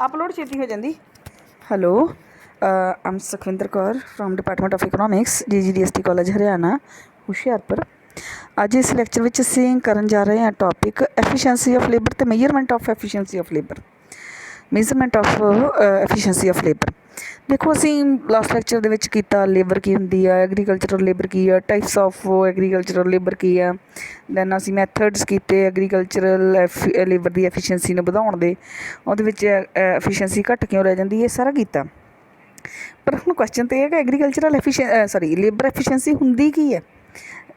Upload छेती हो जाती। Hello, I am Sukhwinder Kaur from department of economics, GGDST college Haryana Hoshiarpur. अज इस लैक्चर में असीं करन जा रहे हैं टॉपिक एफिशिएंसी ऑफ लेबर तो measurement of efficiency of labour. Measurement of efficiency of labour देखो, असीं लास्ट लैक्चर दे विच कीता लेबर की हुंदी है, एग्रीकल्चरल लेबर की है, टाइप्स ऑफ एग्रीकल्चरल लेबर की है, दैन असीं मैथड्स कीते एग्रीकल्चरल लेबर की एफिशिएंसी नूं वधाउण दे, उहदे विच एफिशिएंसी घट क्यों रह जांदी, ये सारा कीता। पर हुण क्वेश्चन तो यह है कि एग्रीकल्चरल लेबर एफिशिएंसी हुंदी की है,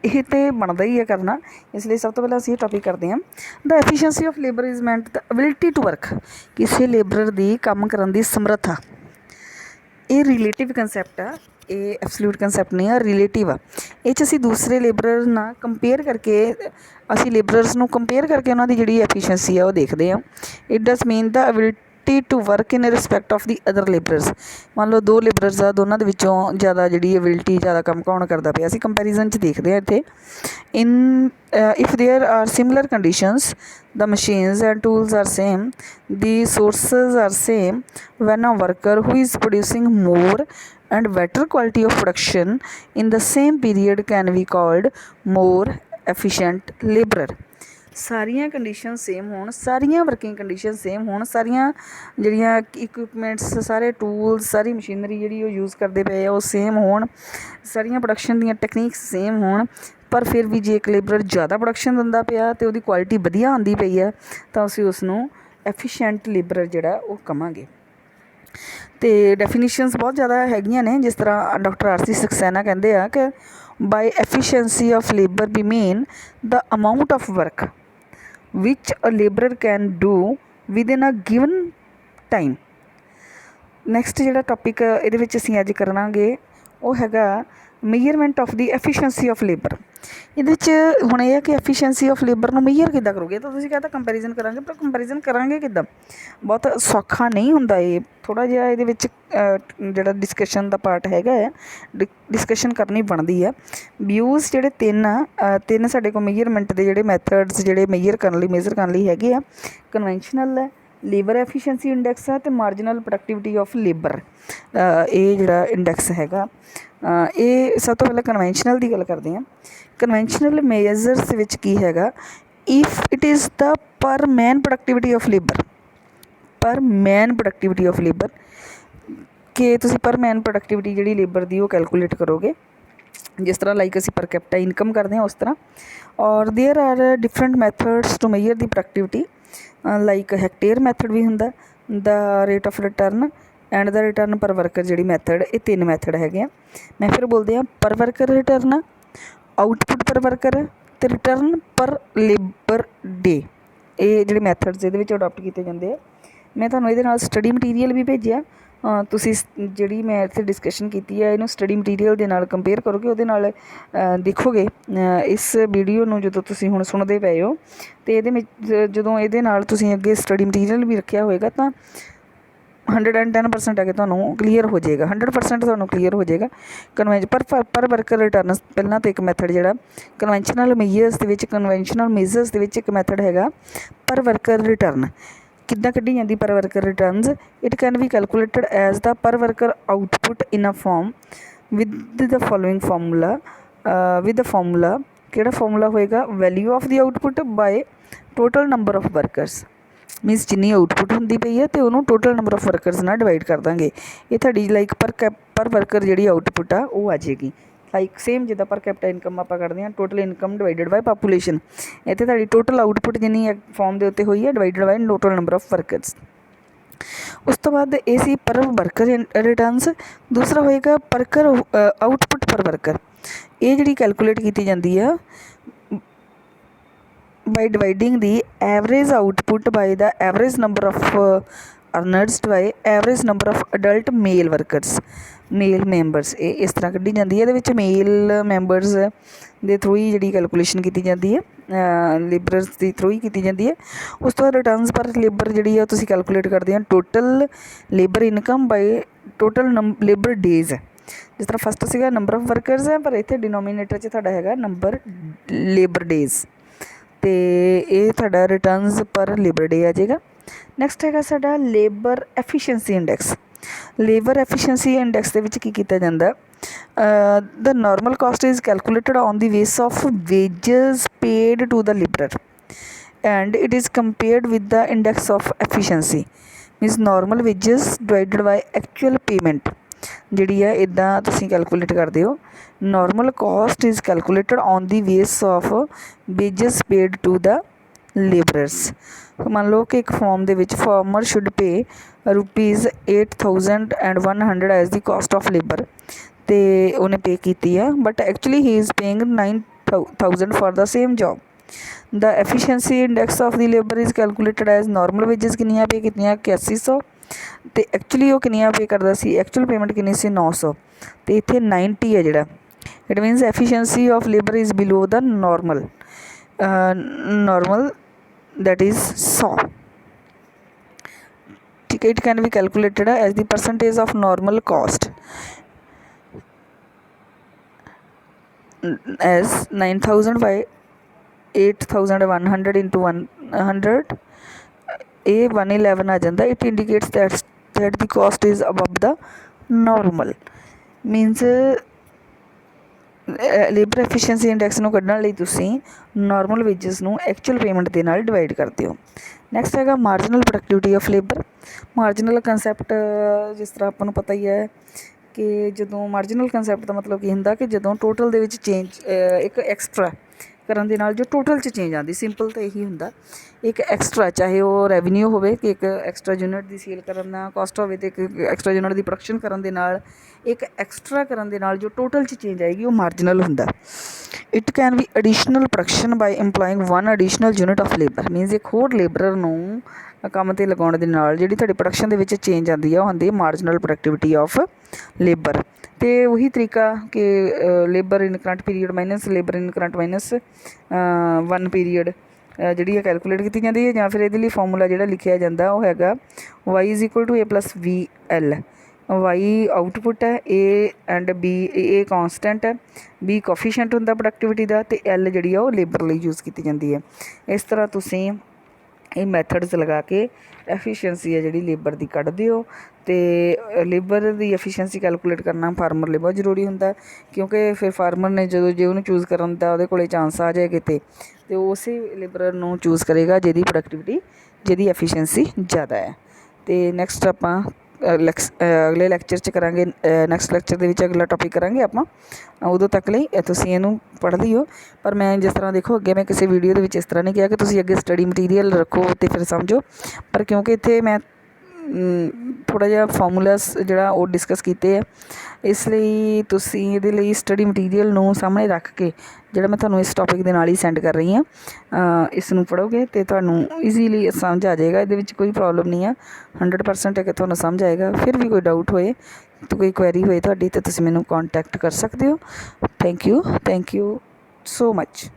ये तो बनता ही है करना। इसलिए सब तो पहले असीं टॉपिक करते हैं। The efficiency of labour is meant the ability to work, किसी लेबर की काम करने की समर्था। ये रिलेटिव कंसैप्ट आ, ये एब्सोल्यूट कंसैप्ट नहीं है, रिलेटिव आ। ये असीं दूसरे लेबरर नाल कंपेयर करके, असीं लेबरर्स नूं कंपेयर करके उन्हां दी जिहड़ी एफिशिएंसी है वो देखते हैं। It does mean the ability to work in respect of the other labourers. मान लो दो लेबरर्स आ, दोनों दे विचों ज़्यादा जिहड़ी एबिलिटी ज़्यादा काम कौन करता पिया, असीं कंपैरिजन च देखते हैं इत्थे। इन if there are similar conditions, the machines and tools are same, the sources are same, when a worker who is producing more and better quality of production in the same period can be called more efficient laborer। सारियां condition same होण, सारियां working condition same होण, सारियां जिहड़ियां equipments, सारे tools, सारी machinery जिहड़ी वो यूज़ करते पे वो सेम होण, सारियां प्रोडक्शन दीयां टैक्नीक्स सेम होण, पर फिर भी जे एक लेबरर ज़्यादा प्रोडक्शन दिंदा पिया तो उसकी क्वालिटी वधिया आंदी पई है तो असीं उसनूं एफिशिएंट लेबरर जिहड़ा वो कहांगे। तो डेफिनीशनस बहुत ज़्यादा हैगियां ने, जिस तरह डॉक्टर RC सक्सेना कहते हैं कि by efficiency of labour we mean the amount of work which a labourer can do within a given time. Next जिहड़ा टॉपिक इहदे विच असीं अज करांगे वो हैगा measurement of the efficiency of labour. ये हुण यह है कि एफिशिएंसी ऑफ लेबर नूं मेजर किद्दां करोगे, तो तुसीं कहता कंपैरिजन करांगे, पर कंपैरिजन करांगे किद्दां, बहुत सौखा नहीं हुंदा। ये थोड़ा जिहा इहदे विच जिहड़ा डिस्कशन दा पार्ट हैगा है, डिस्कशन करनी बनदी है। व्यूज़ जिहड़े तीन साडे कोल मेजरमेंट दे जिहड़े मैथड्स जिहड़े मेजर करन लई हैगे आ, कन्वेंशनल है, लेबर एफिशिएंसी इंडैक्स है, तो मार्जिनल प्रोडक्टिविटी ऑफ लेबर ये जिहड़ा इंडैक्स हैगा। ये सब तो पहले कन्वेंशनल की गल करते हैं। कन्वेंशनल मेजर्स विच की हैगा, इफ इट इज़ द पर मैन प्रोडक्टिविटी ऑफ लेबर, पर मैन प्रोडक्टिविटी ऑफ लेबर कि तुसीं पर मैन प्रोडक्टिविटी जिहड़ी लेबर दी वो कैलकुलेट करोगे, जिस तरह लाइक असीं पर कैपिटा इनकम करते हैं उस तरह। और there are different methods to measure the productivity, like hectare method भी हुंदा, the rate of return and the return per worker जिहड़ी मैथड, ये तीन मैथड हैगे। मैं फिर बोलते हैं per worker return, output per worker ते रिटर्न पर लेबर डे, ये जिहड़े मैथड्स इहदे विच अडॉप्ट कीते जांदे आ। मैं तुहानूं इहदे नाल स्टडी मटीरीअल भी भेजिआ, तुसीं जिहड़ी मैं इत्थे डिस्कशन कीती है इहनूं स्टडी मटीरीअल दे नाल कंपेयर करोगे, ਉਹਦੇ नाल देखोगे इस वीडियो नूं ਜਦੋਂ ਤੁਸੀਂ ਹੁਣ ਸੁਣਦੇ ਪਏ ਹੋ, ਤੇ ਇਹਦੇ ਵਿੱਚ ਜਦੋਂ ਇਹਦੇ ਨਾਲ ਤੁਸੀਂ ਅੱਗੇ ਸਟੱਡੀ ਮਟੀਰੀਅਲ ਵੀ ਰੱਖਿਆ ਹੋਏਗਾ ਤਾਂ 110% ਆ ਕੇ ਤੁਹਾਨੂੰ ਕਲੀਅਰ ਹੋ ਜਾਏਗਾ, 100% ਤੁਹਾਨੂੰ ਕਲੀਅਰ ਹੋ ਜਾਏਗਾ। ਪਰ ਵਰਕਰ ਰਿਟਰਨ ਪਹਿਲਾਂ ਤਾਂ ਇੱਕ ਮੈਥਡ ਜਿਹੜਾ ਕਨਵੈਂਸ਼ਨਲ ਮੇਜਰਸ ਦੇ ਵਿੱਚ ਇੱਕ ਮੈਥਡ ਹੈਗਾ ਪਰ ਵਰਕਰ ਰਿਟਰਨ। ਕਿੱਦਾਂ ਕੱਢੀ ਜਾਂਦੀ per worker returns? It can be calculated as the per worker output in a farm with the following formula. ਕਿਹੜਾ ਫਾਰਮੂਲਾ ਹੋਏਗਾ? Value of the output by total number of workers. Means जिन्नी output होंदी पई है तो उन्होंने total number of workers नाल divide कर देंगे। ये तुहाडी लाइक पर वर्कर जिहड़ी आउटपुट आ वो आ जाएगी, like same जिद्दां per capita income आपां कढदे हां, total income divided by population. इत्थे तुहाडी टोटल आउटपुट जिन्नी फॉर्म दे उत्ते होई है divided by total number of workers. उस तो बाद ये सी पर वर्कर रिटर्नस। दूसरा होएगा परकर आउटपुट पर वर्कर, ये जिहड़ी कैलकुलेट की जाती है by dividing the average output by the average number of earners by average number of adult male workers, male members. ये इस तरह कढ़ी जाती है, ये मेल मैंबरस के थ्रू ही जी कैलकुलेशन की जाती है, लेबरस के थ्रू ही की जाती है। उस तो बाद रिटर्नस पर लेबर जी कैलकुलेट करते हैं total labour income by total labour days. जिस तरह फस्ट सीगा नंबर ऑफ वर्करस है, पर इत्थे डिनोमीनेटर च तुहाडा हैगा नंबर लेबर डेज, तो ये तुहाडा रिटर्नस पर लेबर डे आ जाएगा। ਨੈਕਸਟ ਹੈਗਾ ਸਾਡਾ labour efficiency index. Labour efficiency index ਦੇ ਵਿੱਚ ਕੀ ਕੀਤਾ ਜਾਂਦਾ, the normal cost is calculated on the base of wages paid to the labourer and it is compared with the index of efficiency means normal wages divided by actual payment ਜਿਹੜੀ ਹੈ ਇੱਦਾਂ ਤੁਸੀਂ calculate ਕਰਦੇ ਹੋ। Normal cost is calculated on the base of wages paid to the labourers. ਮੰਨ ਲਓ ਕਿ ਇੱਕ ਫਾਰਮ ਦੇ ਵਿੱਚ farmer should pay ₹8,100 as the caste of labour, ਅਤੇ ਉਹਨੇ ਪੇ ਕੀਤੀ ਹੈ but actually he is paying 9,000 for the same job. The efficiency index of the labour is calculated as normal wages ਕਿੰਨੀਆਂ ਪੇ ਕੀਤੀਆਂ 8100, ਅਤੇ ਐਕਚੁਅਲੀ ਉਹ ਕਿੰਨੀਆਂ ਪੇ ਕਰਦਾ ਸੀ, ਐਕਚੁਅਲ ਪੇਮੈਂਟ ਕਿੰਨੀ ਸੀ 900, ਅਤੇ ਇੱਥੇ 90 ਹੈ ਜਿਹੜਾ, it means efficiency of labour is below the normal that is 100. It can be calculated as the percentage of normal cost as 9,000 by 8,100 into 100 a 111 आ जाता। It indicates that the cost is above the normal means labour efficiency index ਨੂੰ ਕੱਢਣ ਲਈ ਤੁਸੀਂ normal wages ਨੂੰ actual payment ਦੇ ਨਾਲ divide ਕਰਦੇ ਹੋ। ਨੈਕਸਟ ਹੈਗਾ marginal productivity of labour. Marginal concept ਜਿਸ ਤਰ੍ਹਾਂ ਆਪਾਂ ਨੂੰ ਪਤਾ ਹੀ ਹੈ ਕਿ ਜਦੋਂ ਮਾਰਜਨਲ ਕੰਸੈਪਟ ਦਾ ਮਤਲਬ ਕੀ ਹੁੰਦਾ ਕਿ ਜਦੋਂ ਟੋਟਲ ਦੇ ਵਿੱਚ ਚੇਂਜ ਇੱਕ ਐਕਸਟਰਾ ਕਰਨ ਦੇ ਨਾਲ ਜੋ ਟੋਟਲ 'ਚ ਚੇਂਜ ਆਉਂਦੀ, ਸਿੰਪਲ ਤਾਂ ਇਹੀ ਹੁੰਦਾ। ਇੱਕ ਐਕਸਟਰਾ ਚਾਹੇ ਉਹ ਰੈਵਨਿਊ ਹੋਵੇ ਕਿ ਇੱਕ ਐਕਸਟਰਾ ਯੂਨਿਟ ਦੀ ਸੇਲ ਕਰਨ ਦਾ ਕਾਸਟ ਹੋਵੇ, ਅਤੇ ਇੱਕ ਐਕਸਟਰਾ ਯੂਨਿਟ ਦੀ ਪ੍ਰੋਡਕਸ਼ਨ ਕਰਨ ਦੇ ਨਾਲ ਇੱਕ ਐਕਸਟਰਾ ਕਰਨ ਦੇ ਨਾਲ ਜੋ ਟੋਟਲ 'ਚ ਚੇਂਜ ਆਏਗੀ ਉਹ ਮਾਰਜਨਲ ਹੁੰਦਾ। It can be additional production by employing one additional unit of labour means ਇੱਕ ਹੋਰ ਲੇਬਰਰ ਨੂੰ ਕੰਮ 'ਤੇ ਲਗਾਉਣ ਦੇ ਨਾਲ ਜਿਹੜੀ ਤੁਹਾਡੀ ਪ੍ਰੋਡਕਸ਼ਨ ਦੇ ਵਿੱਚ ਚੇਂਜ ਆਉਂਦੀ ਆ ਉਹ ਹੁੰਦੀ ਹੈ ਮਾਰਜਨਲ ਪ੍ਰੋਡਕਟਿਵਿਟੀ ਆਫ ਲੇਬਰ। ਅਤੇ ਉਹੀ ਤਰੀਕਾ ਕਿ ਲੇਬਰ ਇਨ ਕਰੰਟ ਪੀਰੀਅਡ ਮਾਈਨਸ ਲੇਬਰ ਇਨ ਕਰੰਟ ਮਾਈਨਸ 1 ਪੀਰੀਅਡ ਜਿਹੜੀ ਹੈ ਕੈਲਕੂਲੇਟ ਕੀਤੀ ਜਾਂਦੀ ਹੈ, ਜਾਂ ਫਿਰ ਇਹਦੇ ਲਈ ਫਾਰਮੂਲਾ ਜਿਹੜਾ ਲਿਖਿਆ ਜਾਂਦਾ ਉਹ ਹੈਗਾ y = a + vl। y output ਹੈ, a and b, a constant ਹੈ, b ਕੋਫੀਸ਼ੀਐਂਟ ਹੁੰਦਾ ਪ੍ਰੋਡਕਟਿਵਿਟੀ ਦਾ, ਅਤੇ l ਜਿਹੜੀ ਆ ਉਹ ਲੇਬਰ ਲਈ ਯੂਜ਼ ਕੀਤੀ ਜਾਂਦੀ ਹੈ। ਇਸ ਤਰ੍ਹਾਂ ਤੁਸੀਂ ਇਹ ਮੈਥਡਸ ਲਗਾ ਕੇ ਐਫੀਸ਼ੀਐਂਸੀ ਹੈ ਜਿਹੜੀ ਲੇਬਰ ਦੀ ਕੱਢਦੇ ਹੋ। ਅਤੇ ਲੇਬਰ ਦੀ ਐਫੀਸ਼ੀਐਂਸੀ ਕੈਲਕੂਲੇਟ ਕਰਨਾ ਫਾਰਮਰ ਲਈ ਬਹੁਤ ਜ਼ਰੂਰੀ ਹੁੰਦਾ, ਕਿਉਂਕਿ ਫਿਰ ਫਾਰਮਰ ਨੇ ਜਦੋਂ ਜੇ ਉਹਨੂੰ ਚੂਜ਼ ਕਰਨ ਦਾ ਉਹਦੇ ਕੋਲ ਚਾਂਸ ਆ ਜਾਏ ਕਿਤੇ, ਅਤੇ ਉਸੇ ਲੇਬਰਰ ਨੂੰ ਚੂਜ਼ ਕਰੇਗਾ ਜਿਹਦੀ ਪ੍ਰੋਡਕਟਿਵਿਟੀ ਜਿਹਦੀ ਐਫੀਸ਼ੀਐਂਸੀ ਜ਼ਿਆਦਾ ਹੈ। ਅਤੇ ਨੈਕਸਟ ਆਪਾਂ ਅਗਲੇ ਲੈਕਚਰ 'ਚ ਕਰਾਂਗੇ। ਨੈਕਸਟ ਲੈਕਚਰ ਦੇ ਵਿੱਚ ਅਗਲਾ ਟੋਪਿਕ ਕਰਾਂਗੇ ਆਪਾਂ। ਉਦੋਂ ਤੱਕ ਲਈ ਤੁਸੀਂ ਇਹਨੂੰ ਪੜ੍ਹ ਲਿਓ। ਪਰ ਮੈਂ ਜਿਸ ਤਰ੍ਹਾਂ ਦੇਖੋ ਅੱਗੇ ਮੈਂ ਕਿਸੇ ਵੀਡੀਓ ਦੇ ਵਿੱਚ ਇਸ ਤਰ੍ਹਾਂ ਨਹੀਂ ਕਿਹਾ ਕਿ ਤੁਸੀਂ ਅੱਗੇ ਸਟੱਡੀ ਮਟੀਰੀਅਲ ਰੱਖੋ ਅਤੇ ਫਿਰ ਸਮਝੋ, ਪਰ ਕਿਉਂਕਿ ਇੱਥੇ ਮੈਂ ਥੋੜ੍ਹਾ ਜਿਹਾ ਫਾਰਮੂਲਾਸ ਜਿਹੜਾ ਉਹ ਡਿਸਕਸ ਕੀਤੇ ਆ, ਇਸ ਲਈ ਤੁਸੀਂ ਇਹਦੇ ਲਈ ਸਟੱਡੀ ਮਟੀਰੀਅਲ ਨੂੰ ਸਾਹਮਣੇ ਰੱਖ ਕੇ ਜਿਹੜਾ ਮੈਂ ਤੁਹਾਨੂੰ ਇਸ ਟੋਪਿਕ ਦੇ ਨਾਲ ਹੀ ਸੈਂਡ ਕਰ ਰਹੀ ਹਾਂ, ਇਸ ਨੂੰ ਪੜ੍ਹੋਗੇ ਅਤੇ ਤੁਹਾਨੂੰ ਈਜ਼ੀਲੀ ਸਮਝ ਆ ਜਾਏਗਾ। ਇਹਦੇ ਵਿੱਚ ਕੋਈ ਪ੍ਰੋਬਲਮ ਨਹੀਂ ਆ, 100% ਹੈ ਕਿ ਤੁਹਾਨੂੰ ਸਮਝ ਆਏਗਾ। ਫਿਰ ਵੀ ਕੋਈ ਡਾਊਟ ਹੋਏ, ਕੋਈ ਕੁਐਰੀ ਹੋਏ ਤੁਹਾਡੀ, ਤਾਂ ਤੁਸੀਂ ਮੈਨੂੰ ਕੋਂਟੈਕਟ ਕਰ ਸਕਦੇ ਹੋ। Thank you so much.